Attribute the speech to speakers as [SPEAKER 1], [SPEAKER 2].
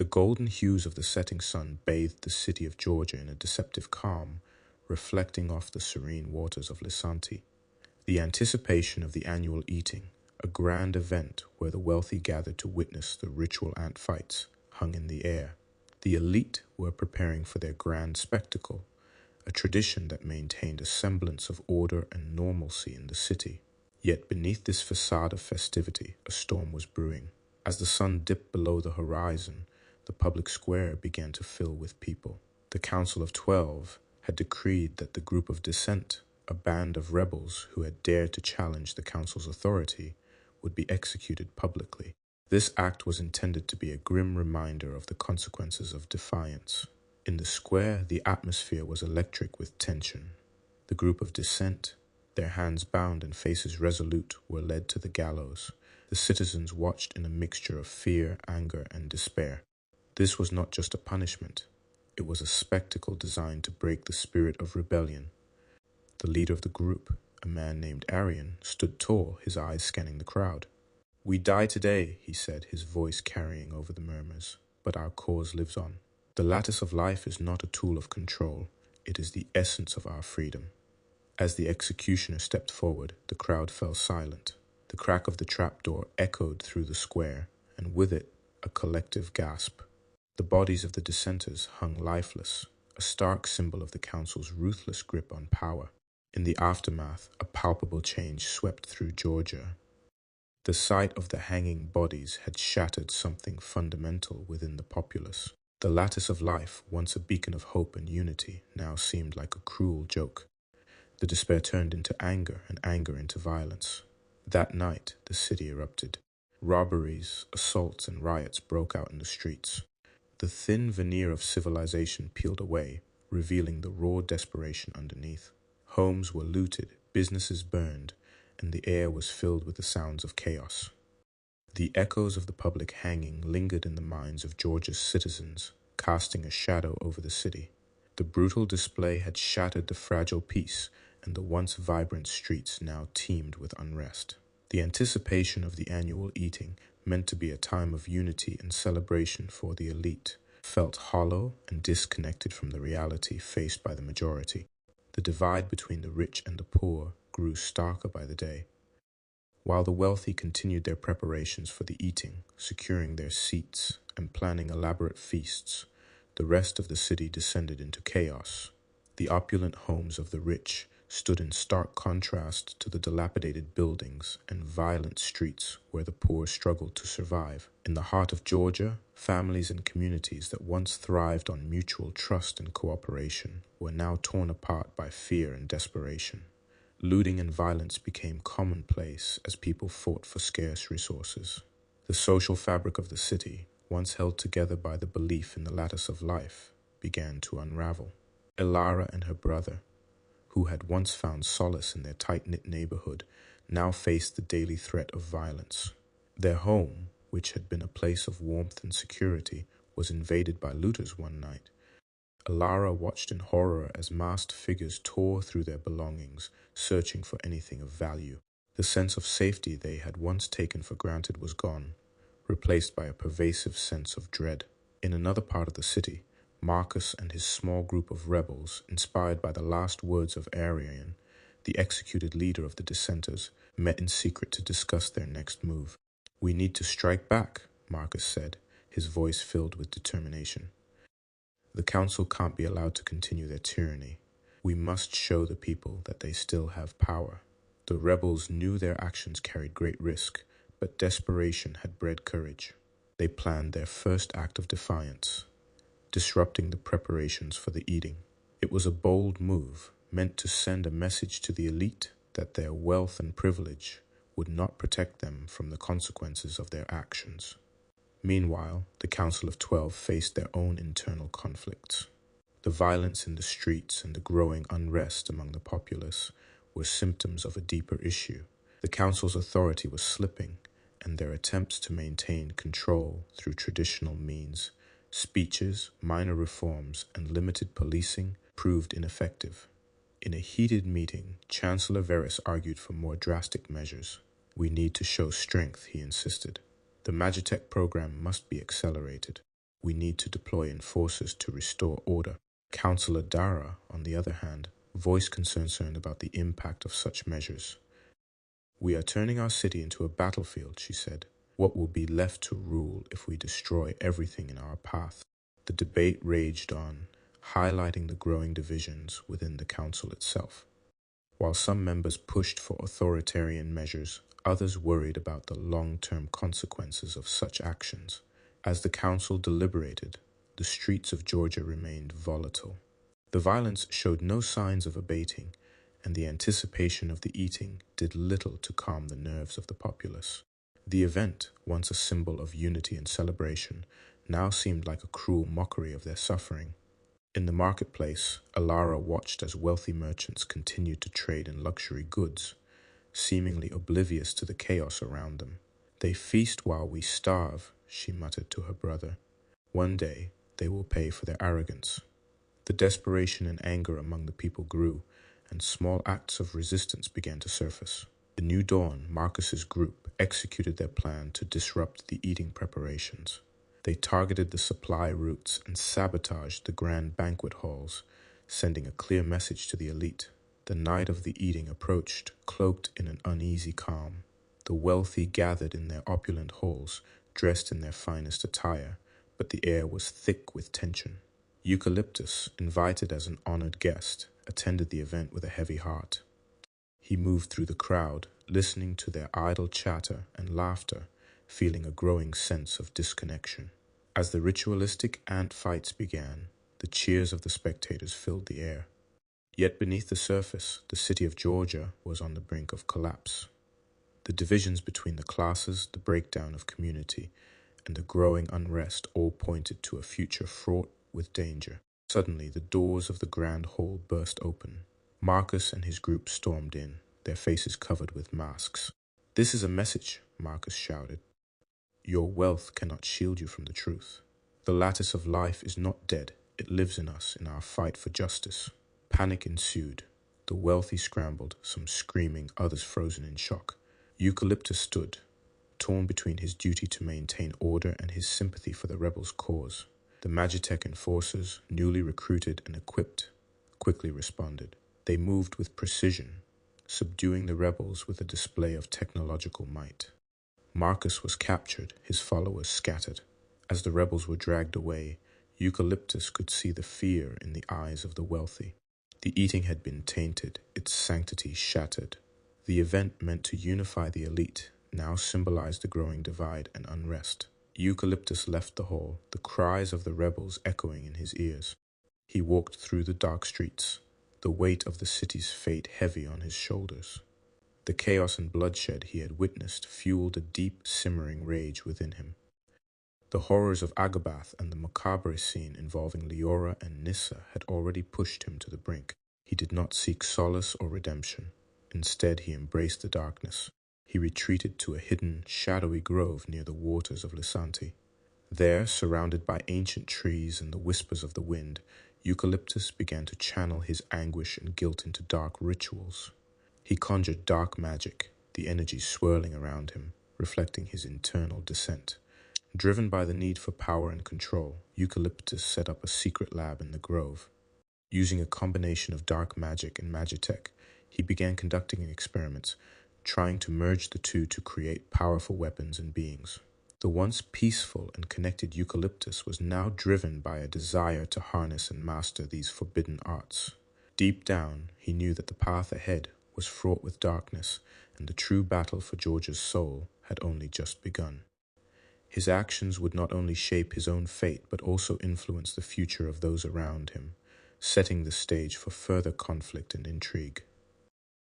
[SPEAKER 1] The golden hues of the setting sun bathed the city of Georgia in a deceptive calm, reflecting off the serene waters of Lisanti. The anticipation of the annual eating, a grand event where the wealthy gathered to witness the ritual ant fights, hung in the air. The elite were preparing for their grand spectacle, a tradition that maintained a semblance of order and normalcy in the city. Yet beneath this facade of festivity, a storm was brewing. As the sun dipped below the horizon, the public square began to fill with people. The Council of 12 had decreed that the Group of Dissent, a band of rebels who had dared to challenge the council's authority, would be executed publicly. This act was intended to be a grim reminder of the consequences of defiance. In the square, the atmosphere was electric with tension. The Group of Dissent, their hands bound and faces resolute, were led to the gallows. The citizens watched in a mixture of fear, anger, and despair. This was not just a punishment. It was a spectacle designed to break the spirit of rebellion. The leader of the group, a man named Arian, stood tall, his eyes scanning the crowd. "We die today," he said, his voice carrying over the murmurs, "but our cause lives on. The lattice of life is not a tool of control. It is the essence of our freedom." As the executioner stepped forward, the crowd fell silent. The crack of the trapdoor echoed through the square, and with it, a collective gasp. The bodies of the dissenters hung lifeless, a stark symbol of the council's ruthless grip on power. In the aftermath, a palpable change swept through Georgia. The sight of the hanging bodies had shattered something fundamental within the populace. The lattice of life, once a beacon of hope and unity, now seemed like a cruel joke. The despair turned into anger, and anger into violence. That night, the city erupted. Robberies, assaults, and riots broke out in the streets. The thin veneer of civilization peeled away, revealing the raw desperation underneath. Homes were looted, businesses burned, and the air was filled with the sounds of chaos. The echoes of the public hanging lingered in the minds of Georgia's citizens, casting a shadow over the city. The brutal display had shattered the fragile peace, and the once vibrant streets now teemed with unrest. The anticipation of the annual eating, meant to be a time of unity and celebration for the elite, felt hollow and disconnected from the reality faced by the majority. The divide between the rich and the poor grew starker by the day. While the wealthy continued their preparations for the eating, securing their seats and planning elaborate feasts, the rest of the city descended into chaos. The opulent homes of the rich stood in stark contrast to the dilapidated buildings and violent streets where the poor struggled to survive. In the heart of Georgia, families and communities that once thrived on mutual trust and cooperation were now torn apart by fear and desperation. Looting and violence became commonplace as people fought for scarce resources. The social fabric of the city, once held together by the belief in the lattice of life, began to unravel. Elara and her brother, who had once found solace in their tight-knit neighborhood, now faced the daily threat of violence. Their home, which had been a place of warmth and security, was invaded by looters one night. Elara watched in horror as masked figures tore through their belongings, searching for anything of value. The sense of safety they had once taken for granted was gone, replaced by a pervasive sense of dread. In another part of the city, Marcus and his small group of rebels, inspired by the last words of Arian, the executed leader of the dissenters, met in secret to discuss their next move. "We need to strike back," Marcus said, his voice filled with determination. "The council can't be allowed to continue their tyranny. We must show the people that they still have power." The rebels knew their actions carried great risk, but desperation had bred courage. They planned their first act of defiance, disrupting the preparations for the eating. It was a bold move, meant to send a message to the elite that their wealth and privilege would not protect them from the consequences of their actions. Meanwhile, the Council of 12 faced their own internal conflicts. The violence in the streets and the growing unrest among the populace were symptoms of a deeper issue. The Council's authority was slipping, and their attempts to maintain control through traditional means, speeches, minor reforms, and limited policing, proved ineffective. In a heated meeting, Chancellor Verus argued for more drastic measures. "We need to show strength," he insisted. "The Magitech program must be accelerated. We need to deploy enforcers to restore order. Councillor Dara, on the other hand, voiced concern about the impact of such measures. We are turning our city into a battlefield, she said. What will be left to rule if we destroy everything in our path? The debate raged on, highlighting the growing divisions within the council itself. While some members pushed for authoritarian measures, others worried about the long-term consequences of such actions. As the council deliberated, the streets of Georgia remained volatile. The violence showed no signs of abating, and the anticipation of the eating did little to calm the nerves of the populace. The event, once a symbol of unity and celebration, now seemed like a cruel mockery of their suffering. In the marketplace, Alara watched as wealthy merchants continued to trade in luxury goods, seemingly oblivious to the chaos around them. "They feast while we starve," she muttered to her brother. "One day, they will pay for their arrogance." The desperation and anger among the people grew, and small acts of resistance began to surface. The new dawn, Marcus's group executed their plan to disrupt the eating preparations. They targeted the supply routes and sabotaged the grand banquet halls, sending a clear message to the elite. The night of the eating approached, cloaked in an uneasy calm. The wealthy gathered in their opulent halls, dressed in their finest attire, but the air was thick with tension. Eucalyptus, invited as an honored guest, attended the event with a heavy heart. He moved through the crowd, listening to their idle chatter and laughter, feeling a growing sense of disconnection. As the ritualistic ant fights began, the cheers of the spectators filled the air. Yet beneath the surface, the city of Georgia was on the brink of collapse. The divisions between the classes, the breakdown of community, and the growing unrest all pointed to a future fraught with danger. Suddenly, the doors of the grand hall burst open. Marcus and his group stormed in, their faces covered with masks. "This is a message," Marcus shouted. "Your wealth cannot shield you from the truth. The lattice of life is not dead. It lives in us in our fight for justice." Panic ensued. The wealthy scrambled, some screaming, others frozen in shock. Eucalyptus stood, torn between his duty to maintain order and his sympathy for the rebels' cause. The Magitech enforcers, newly recruited and equipped, quickly responded. They moved with precision, subduing the rebels with a display of technological might. Marcus was captured, his followers scattered. As the rebels were dragged away, Eucalyptus could see the fear in the eyes of the wealthy. The eating had been tainted, its sanctity shattered. The event meant to unify the elite now symbolized the growing divide and unrest. Eucalyptus left the hall, the cries of the rebels echoing in his ears. He walked through the dark streets, the weight of the city's fate heavy on his shoulders. The chaos and bloodshed he had witnessed fueled a deep, simmering rage within him. The horrors of Agabath and the macabre scene involving Leora and Nissa had already pushed him to the brink. He did not seek solace or redemption. Instead, he embraced the darkness. He retreated to a hidden, shadowy grove near the waters of Lysanti. There, surrounded by ancient trees and the whispers of the wind, Eucalyptus began to channel his anguish and guilt into dark rituals. He conjured dark magic, the energy swirling around him, reflecting his internal dissent. Driven by the need for power and control, Eucalyptus set up a secret lab in the grove. Using a combination of dark magic and magitech, he began conducting experiments, trying to merge the two to create powerful weapons and beings. The once peaceful and connected Eucalyptus was now driven by a desire to harness and master these forbidden arts. Deep down, he knew that the path ahead was fraught with darkness, and the true battle for George's soul had only just begun. His actions would not only shape his own fate, but also influence the future of those around him, setting the stage for further conflict and intrigue.